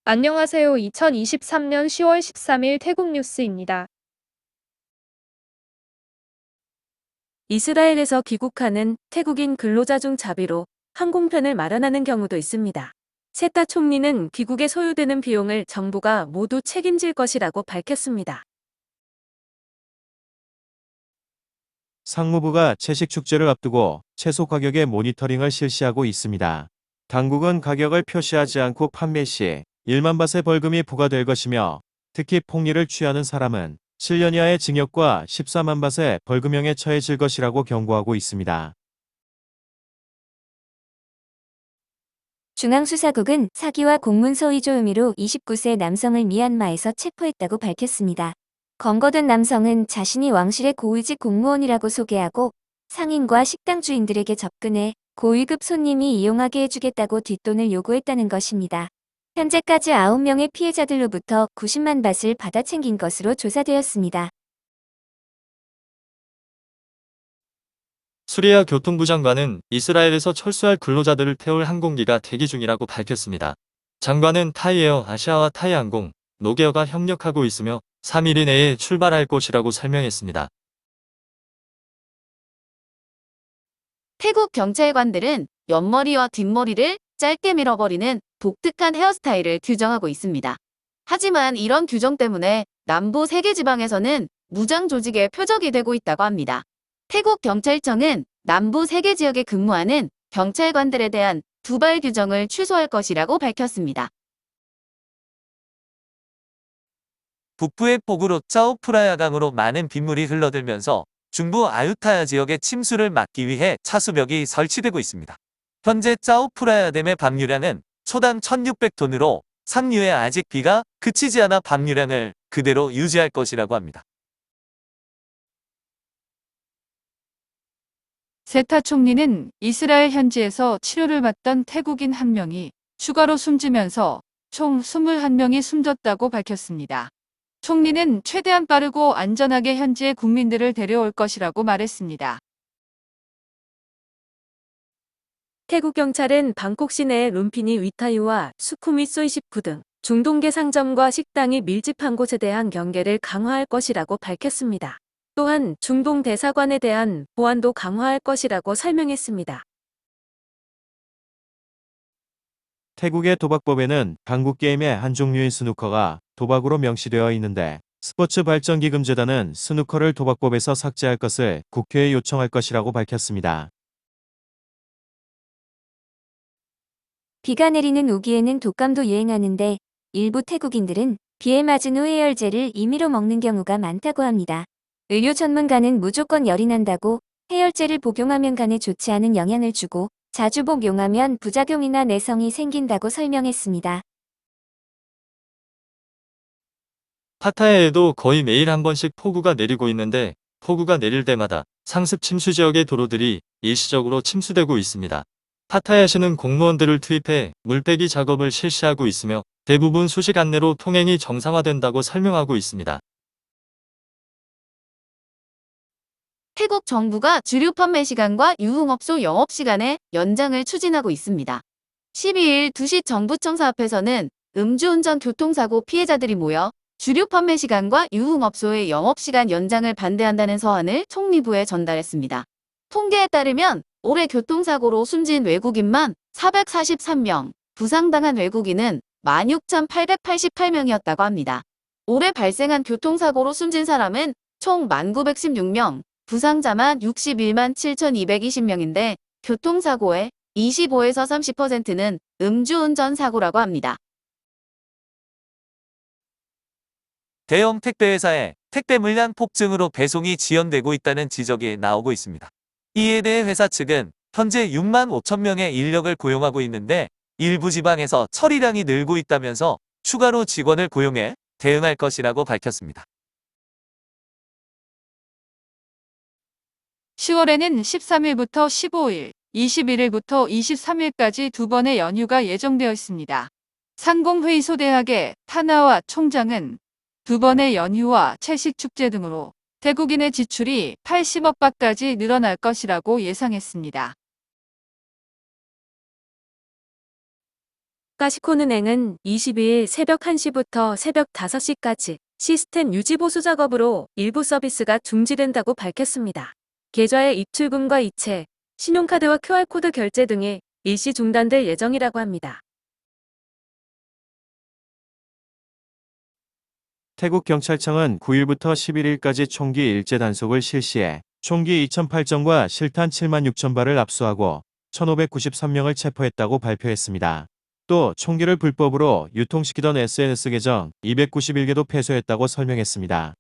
안녕하세요. 2023년 10월 13일 태국 뉴스입니다. 이스라엘에서 귀국하는 태국인 근로자 중 자비로 항공편을 마련하는 경우도 있습니다. 세타 총리는 귀국에 소요되는 비용을 정부가 모두 책임질 것이라고 밝혔습니다. 상무부가 채식 축제를 앞두고 채소 가격의 모니터링을 실시하고 있습니다. 당국은 가격을 표시하지 않고 판매 시 1만 바트의 벌금이 부과될 것이며 특히 폭리를 취하는 사람은 7년 이하의 징역과 14만 바트의 벌금형에 처해질 것이라고 경고하고 있습니다. 중앙수사국은 사기와 공문서 위조 혐의로 29세 남성을 미얀마에서 체포했다고 밝혔습니다. 검거된 남성은 자신이 왕실의 고위직 공무원이라고 소개하고 상인과 식당 주인들에게 접근해 고위급 손님이 이용하게 해주겠다고 뒷돈을 요구했다는 것입니다. 현재까지 9명의 피해자들로부터 90만 바트를 받아 챙긴 것으로 조사되었습니다. 수리아 교통부 장관은 이스라엘에서 철수할 근로자들을 태울 항공기가 대기 중이라고 밝혔습니다. 장관은 타이에어 아시아와 타이항공, 노게어가 협력하고 있으며 3일 이내에 출발할 것이라고 설명했습니다. 태국 경찰관들은 옆머리와 뒷머리를 짧게 밀어버리는 독특한 헤어스타일을 규정하고 있습니다. 하지만 이런 규정 때문에 남부 3개 지방에서는 무장 조직의 표적이 되고 있다고 합니다. 태국 경찰청은 남부 3개 지역에 근무하는 경찰관들에 대한 두발 규정을 취소할 것이라고 밝혔습니다. 북부의 폭우로 짜오프라야강으로 많은 빗물이 흘러들면서 중부 아유타야 지역의 침수를 막기 위해 차수벽이 설치되고 있습니다. 현재 짜오프라야 댐의 방류량은 초당 1600톤으로 상류에 아직 비가 그치지 않아 방류량을 그대로 유지할 것이라고 합니다. 세타 총리는 이스라엘 현지에서 치료를 받던 태국인 1명이 추가로 숨지면서 총 21명이 숨졌다고 밝혔습니다. 총리는 최대한 빠르고 안전하게 현지의 국민들을 데려올 것이라고 말했습니다. 태국 경찰은 방콕 시내의 룸피니 위타유와 수쿠미 소이십구 등 중동계 상점과 식당이 밀집한 곳에 대한 경계를 강화할 것이라고 밝혔습니다. 또한 중동 대사관에 대한 보안도 강화할 것이라고 설명했습니다. 태국의 도박법에는 당국 게임의 한 종류인 스누커가 도박으로 명시되어 있는데 스포츠발전기금재단은 스누커를 도박법에서 삭제할 것을 국회에 요청할 것이라고 밝혔습니다. 비가 내리는 우기에는 독감도 유행하는데 일부 태국인들은 비에 맞은 후 해열제를 임의로 먹는 경우가 많다고 합니다. 의료 전문가는 무조건 열이 난다고 해열제를 복용하면 간에 좋지 않은 영향을 주고 자주 복용하면 부작용이나 내성이 생긴다고 설명했습니다. 파타야에도 거의 매일 한 번씩 폭우가 내리고 있는데 폭우가 내릴 때마다 상습 침수 지역의 도로들이 일시적으로 침수되고 있습니다. 파타야시는 공무원들을 투입해 물빼기 작업을 실시하고 있으며 대부분 수시간 내로 통행이 정상화된다고 설명하고 있습니다. 태국 정부가 주류 판매 시간과 유흥업소 영업시간의 연장을 추진하고 있습니다. 12일 2시 정부청사 앞에서는 음주운전 교통사고 피해자들이 모여 주류 판매 시간과 유흥업소의 영업시간 연장을 반대한다는 서한을 총리부에 전달했습니다. 통계에 따르면 올해 교통사고로 숨진 외국인만 443명, 부상당한 외국인은 16,888명이었다고 합니다. 올해 발생한 교통사고로 숨진 사람은 총 1916명, 부상자만 61만 7,220명인데 교통사고의 25에서 30%는 음주운전 사고라고 합니다. 대형 택배회사에 택배 물량 폭증으로 배송이 지연되고 있다는 지적이 나오고 있습니다. 이에 대해 회사 측은 현재 6만 5천 명의 인력을 고용하고 있는데 일부 지방에서 처리량이 늘고 있다면서 추가로 직원을 고용해 대응할 것이라고 밝혔습니다. 10월에는 13일부터 15일, 21일부터 23일까지 2번의 연휴가 예정되어 있습니다. 상공회의소 대학의 타나와 총장은 2번의 연휴와 채식 축제 등으로 태국인의 지출이 80억 바트까지 늘어날 것이라고 예상했습니다. 가시콘은행은 22일 새벽 1시부터 새벽 5시까지 시스템 유지 보수 작업으로 일부 서비스가 중지된다고 밝혔습니다. 계좌의 입출금과 이체, 신용카드와 QR코드 결제 등이 일시 중단될 예정이라고 합니다. 태국 경찰청은 9일부터 11일까지 총기 일제 단속을 실시해 총기 2,008정과 실탄 7만 6천 발을 압수하고 1,593명을 체포했다고 발표했습니다. 또 총기를 불법으로 유통시키던 SNS 계정 291개도 폐쇄했다고 설명했습니다.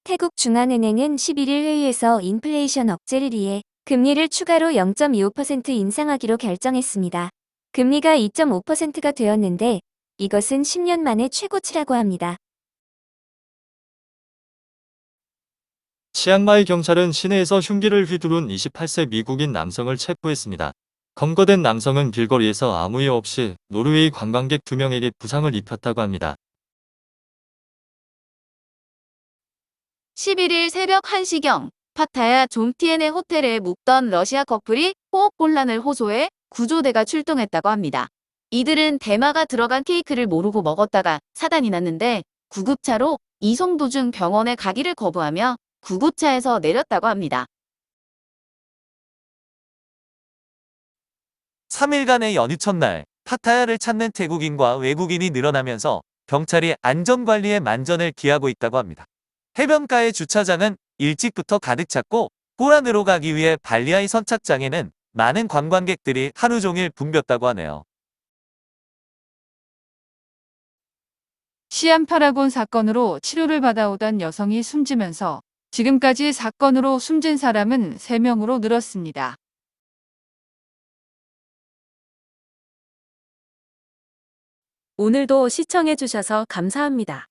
태국 중앙은행은 11일 회의에서 인플레이션 억제를 위해 금리를 추가로 0.25% 인상하기로 결정했습니다. 금리가 2.5%가 되었는데 이것은 10년 만에 최고치라고 합니다. 치앙마이 경찰은 시내에서 흉기를 휘두른 28세 미국인 남성을 체포했습니다. 검거된 남성은 길거리에서 아무 이유 없이 노르웨이 관광객 2명에게 부상을 입혔다고 합니다. 11일 새벽 1시경 파타야 좀티엔의 호텔에 묵던 러시아 커플이 호흡곤란을 호소해 구조대가 출동했다고 합니다. 이들은 대마가 들어간 케이크를 모르고 먹었다가 사단이 났는데 구급차로 이송 도중 병원에 가기를 거부하며 구급차에서 내렸다고 합니다. 3일간의 연휴 첫날 파타야를 찾는 태국인과 외국인이 늘어나면서 경찰이 안전관리에 만전을 기하고 있다고 합니다. 해변가의 주차장은 일찍부터 가득 찼고 호란으로 가기 위해 발리아이 선착장에는 많은 관광객들이 하루 종일 붐볐다고 하네요. 시안 파라곤 사건으로 치료를 받아오던 여성이 숨지면서 지금까지 사건으로 숨진 사람은 3명으로 늘었습니다. 오늘도 시청해주셔서 감사합니다.